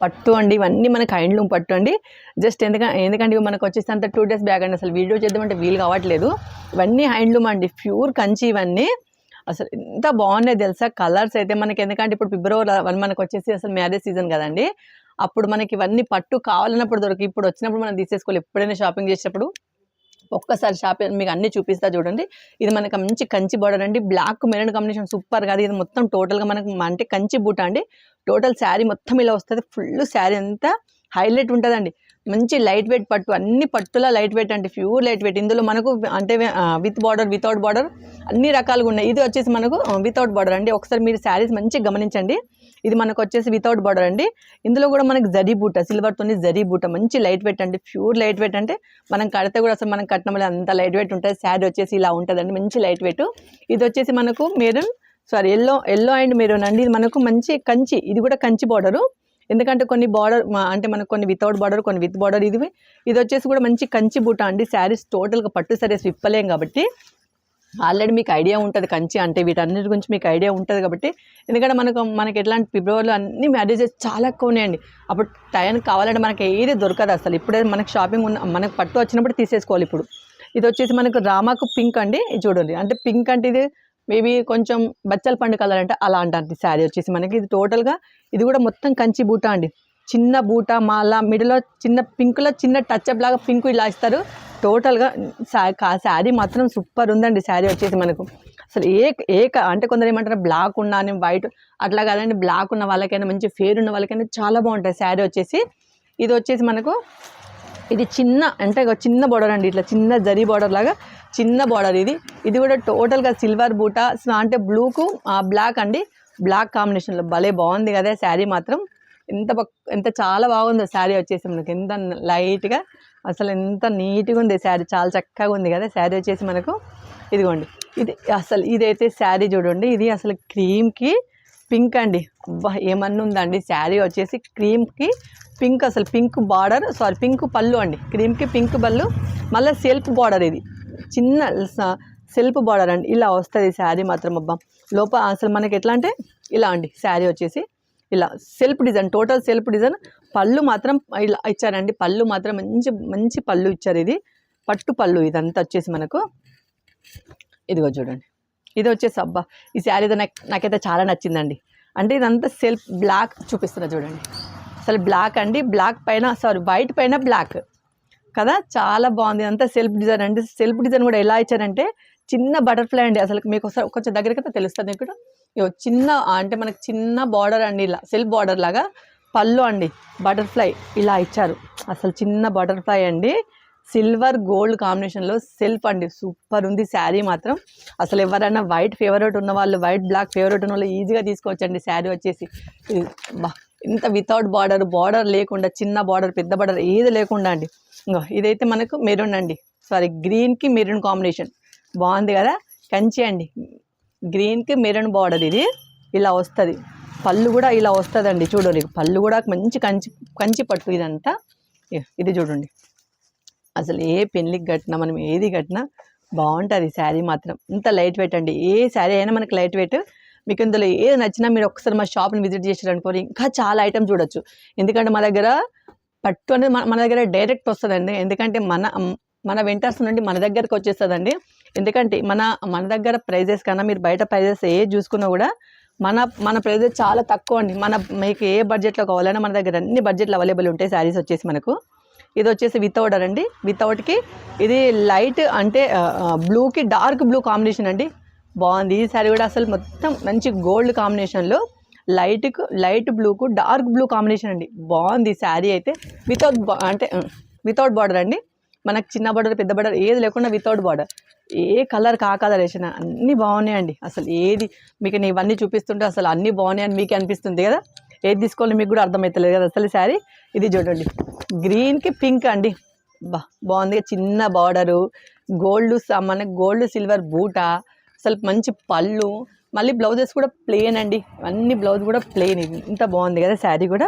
పట్టు అండి, ఇవన్నీ మనకు హ్యాండ్లూమ్ పట్టు అండి. జస్ట్ ఎందుకంటే మనకు వచ్చేసి అంత 2 days బ్యాక్ అండి, అసలు వీడియో చేద్దామంటే వీలు కావట్లేదు. ఇవన్నీ హ్యాండ్లూమ్ అండి, ప్యూర్ కంచి ఇవన్నీ. అసలు ఎంత బాగున్నాయి తెలుసా కలర్స్ అయితే మనకి. ఎందుకంటే ఇప్పుడు ఫిబ్రవరి 1 మనకు వచ్చేసి అసలు మ్యారేజ్ సీజన్ కదండి. అప్పుడు మనకి ఇవన్నీ పట్టు కావాలన్నప్పుడు దొరికి, ఇప్పుడు వచ్చినప్పుడు మనం తీసేసుకోవాలి. ఎప్పుడైనా షాపింగ్ చేసేటప్పుడు ఒక్కసారి షాపింగ్ మీకు అన్ని చూపిస్తా చూడండి. ఇది మనకు మంచి కంచి బార్డర్ అండి, బ్లాక్ మెరూన్ కాంబినేషన్ సూపర్ కాదు. ఇది మొత్తం టోటల్గా మనకు అంటే కంచి బూట అండి. టోటల్ శారీ మొత్తం ఇలా వస్తుంది, ఫుల్ శారీ అంతా హైలైట్ ఉంటుందండి. మంచి లైట్ వెయిట్ పట్టు, అన్ని పట్టులా లైట్ వెయిట్ అండి, ప్యూర్ లైట్ వెయిట్. ఇందులో మనకు అంటే విత్ బార్డర్, వితౌట్ బార్డర్ అన్ని రకాలుగా ఉన్నాయి. ఇది వచ్చేసి మనకు వితౌట్ బార్డర్ అండి. ఒకసారి మీరు శారీస్ మంచిగా గమనించండి. ఇది మనకు వచ్చేసి వితౌట్ బార్డర్ అండి. ఇందులో కూడా మనకి జరీ బూట, సిల్వర్తో జరీ బూట, మంచి లైట్ వెయిట్ అండి, ప్యూర్ లైట్ వెయిట్. అంటే మనం కడితే కూడా అసలు మనం కట్టిన వల్ల అంత లైట్ వెయిట్ ఉంటుంది. శారీ వచ్చేసి ఇలా ఉంటుందండి, మంచి లైట్ వెయిట్. ఇది వచ్చేసి మనకు మెరూన్ ఎల్లో అండ్ మెరూన్ అండి. ఇది మనకు మంచి కంచి, ఇది కూడా కంచి బార్డరు. ఎందుకంటే కొన్ని బార్డర్ అంటే మనకు కొన్ని వితౌట్ బార్డర్, కొన్ని విత్ బార్డర్. ఇది వచ్చేసి కూడా మంచి కంచి బూట అండి. శారీస్ టోటల్గా పట్టు శారీస్ విప్పలేం కాబట్టి ఆల్రెడీ మీకు ఐడియా ఉంటుంది కంచి అంటే, వీటన్నిటి గురించి మీకు ఐడియా ఉంటుంది కాబట్టి. ఎందుకంటే మనకి ఎట్లాంటి ఫిబ్రవరిలో అన్ని మ్యారేజెస్ చాలా ఎక్కువ ఉన్నాయండి. అప్పుడు టైం కావాలంటే మనకి ఏది దొరకదు అసలు. ఇప్పుడే మనకి షాపింగ్ మనకు పట్టు వచ్చినప్పుడు తీసేసుకోవాలి. ఇప్పుడు ఇది వచ్చేసి మనకు రామాకు పింక్ అండి. ఇది చూడండి, అంటే పింక్ అంటే ఇది మేబీ కొంచెం బచ్చల పండు కలర్ అంటే అలా అంటారు. శారీ వచ్చేసి మనకి ఇది టోటల్గా ఇది కూడా మొత్తం కంచి బూట అండి. చిన్న బూట మళ్ళా మిడిల్లో చిన్న పింక్లో చిన్న టచ్అప్ లాగా పింక్ ఇలా ఇస్తారు. టోటల్గా శారీ మాత్రం సూపర్ ఉందండి. శారీ వచ్చేసి మనకు అసలు అంటే కొందరు ఏమంటారు బ్లాక్ ఉన్నా అని వైట్ అట్లా కాదండి. బ్లాక్ ఉన్న వాళ్ళకైనా మంచి ఫేర్ ఉన్న వాళ్ళకైనా చాలా బాగుంటుంది శారీ వచ్చేసి. ఇది వచ్చేసి మనకు ఇది చిన్న అంటే చిన్న బార్డర్ అండి, ఇట్లా చిన్న జరీ బార్డర్ లాగా చిన్న బార్డర్. ఇది కూడా టోటల్గా సిల్వర్ బూట అంటే బ్లూకు బ్లాక్ అండి, బ్లాక్ కాంబినేషన్లో భలే బాగుంది కదా శారీ మాత్రం. ఎంత చాలా బాగుందో శారీ వచ్చేసి మనకు, ఎంత లైట్గా అసలు ఎంత నీట్గా ఉంది శారీ, చాలా చక్కగా ఉంది కదా శారీ వచ్చేసి మనకు. ఇదిగోండి, ఇదైతే శారీ చూడండి, ఇది అసలు క్రీమ్కి పింక్ అండి. అబ్బా ఏమన్నా ఉందండి శారీ వచ్చేసి క్రీమ్కి పింక్, అసలు పింక్ బార్డర్ పింక్ పళ్ళు అండి, క్రీమ్కి పింక్ పళ్ళు, మళ్ళీ సెల్ఫ్ బార్డర్. ఇది చిన్న సెల్ఫ్ బార్డర్ అండి, ఇలా వస్తుంది శారీ మాత్రం. అబ్బా లోపల అసలు మనకి ఎట్లా అంటే ఇలా అండి శారీ వచ్చేసి ఇలా self design, total self design. పళ్ళు మాత్రం ఇలా ఇచ్చారండి, పళ్ళు మాత్రం మంచి మంచి పళ్ళు ఇచ్చారు. ఇది పట్టు పళ్ళు ఇదంతా వచ్చేసి మనకు. ఇదిగో చూడండి, ఇది వచ్చేసి అబ్బా ఈ శారీ నాకైతే చాలా నచ్చిందండి. అంటే ఇదంతా సెల్ఫ్ బ్లాక్ చూపిస్తున్నా చూడండి, అసలు బ్లాక్ అండి, బ్లాక్ పైన వైట్ పైన బ్లాక్ కదా, చాలా బాగుంది. ఇదంతా సెల్ఫ్ డిజైన్ అండి. సెల్ఫ్ డిజైన్ కూడా ఎలా ఇచ్చారంటే చిన్న బటర్ఫ్లై అండి. అసలు మీకు కొంచెం దగ్గరికి తెలుస్తుంది ఇక్కడ. చిన్న అంటే మనకి చిన్న బార్డర్ అండి, ఇలా సెల్ఫ్ బార్డర్ లాగా పళ్ళు అండి, బటర్ఫ్లై ఇలా ఇచ్చారు. అసలు చిన్న బటర్ఫ్లై అండి, సిల్వర్ గోల్డ్ కాంబినేషన్లో సెల్ఫ్ అండి, సూపర్ ఉంది శారీ మాత్రం. అసలు ఎవరైనా వైట్ ఫేవరెట్ ఉన్న వాళ్ళు, వైట్ బ్లాక్ ఫేవరెట్ ఉన్న వాళ్ళు ఈజీగా తీసుకోవచ్చండి శారీ వచ్చేసి. ఇంత వితౌట్ బార్డర్ లేకుండా, చిన్న బార్డర్ పెద్ద బార్డర్ ఏది లేకుండా అండి. ఇదైతే మనకు మెరూన్ అండి, గ్రీన్కి మెరూన్ కాంబినేషన్ బాగుంది కదా, కంచి అండి, గ్రీన్కి మెరూన్ బార్డర్. ఇది ఇలా వస్తుంది, పళ్ళు కూడా ఇలా వస్తుందండి. చూడండి పళ్ళు కూడా మంచి కంచి పట్టు ఇదంతా. ఇది చూడండి, అసలు ఏ పెళ్ళికి కట్టినా మనం ఏది కట్టినా బాగుంటుంది శారీ మాత్రం. ఇంత లైట్ వెయిట్ అండి, ఏ శారీ అయినా మనకి లైట్ వెయిట్. మీకు ఇందులో ఏది నచ్చినా మీరు ఒకసారి మా షాప్ని విజిట్ చేసారనుకోని ఇంకా చాలా ఐటమ్స్ చూడొచ్చు. ఎందుకంటే మా దగ్గర పట్టు అనేది మన దగ్గర డైరెక్ట్ వస్తుందండి. ఎందుకంటే మన వెంటర్స్ నుండి మన దగ్గరకు వచ్చేస్తుందండి. ఎందుకంటే మన దగ్గర ప్రైజెస్ కన్నా మీరు బయట ప్రైజెస్ ఏ చూసుకున్నా కూడా మన ప్రైజెస్ చాలా తక్కువ అండి. మీకు ఏ బడ్జెట్లో కావాలన్నా మన దగ్గర అన్ని బడ్జెట్లు అవైలబుల్ ఉంటాయి శారీస్ వచ్చేసి మనకు. ఇది వచ్చేసి వితౌట్ అండి, వితౌట్కి ఇది లైట్ అంటే బ్లూకి డార్క్ బ్లూ కాంబినేషన్ అండి, బాగుంది. ఈ శారీ కూడా అసలు మొత్తం మంచి గోల్డ్ కాంబినేషన్లో లైట్ బ్లూకు డార్క్ బ్లూ కాంబినేషన్ అండి, బాగుంది ఈ శారీ అయితే. వితౌట్ బార్డర్ అండి, మనకు చిన్న బార్డర్ పెద్ద బార్డర్ ఏది లేకుండా వితౌట్ బార్డర్, ఏ కలర్ కలర్ వేసిన అన్నీ బాగున్నాయండి. అసలు ఏది మీకు నేను ఇవన్నీ చూపిస్తుంటే అసలు అన్నీ బాగున్నాయని మీకే అనిపిస్తుంది కదా, ఏది తీసుకోవాలి మీకు కూడా అర్థమవుతలేదు కదా అసలు శారీ. ఇది చూడండి, గ్రీన్కి పింక్ అండి, బాగుంది, చిన్న బార్డరు, మనకి గోల్డ్ సిల్వర్ బూట, అసలు మంచి పళ్ళు, మళ్ళీ బ్లౌజెస్ కూడా ప్లెయిన్ అండి, అన్ని బ్లౌజ్ కూడా ప్లెయిన్. ఇంత బాగుంది కదా శారీ కూడా,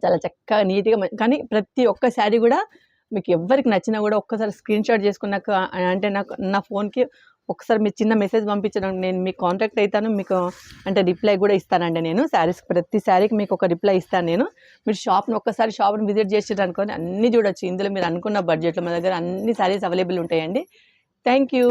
చాలా చక్కగా నీట్గా. కానీ ప్రతి ఒక్క శారీ కూడా మీకు ఎవరికి నచ్చినా కూడా ఒక్కసారి స్క్రీన్ షాట్ చేసుకున్నాక అంటే నా ఫోన్కి ఒకసారి మీరు చిన్న మెసేజ్ పంపించడం, నేను మీకు కాంటాక్ట్ అవుతాను, మీకు అంటే రిప్లై కూడా ఇస్తానండి. నేను శారీస్కి ప్రతి శారీకి మీకు ఒక రిప్లై ఇస్తాను నేను. మీరు ఒక్కసారి షాప్ని విజిట్ చేసేట అనుకోని అన్నీ చూడొచ్చు. ఇందులో మీరు అనుకున్న బడ్జెట్లో మన దగ్గర అన్ని శారీస్ అవైలబుల్ ఉంటాయండి. Thank you.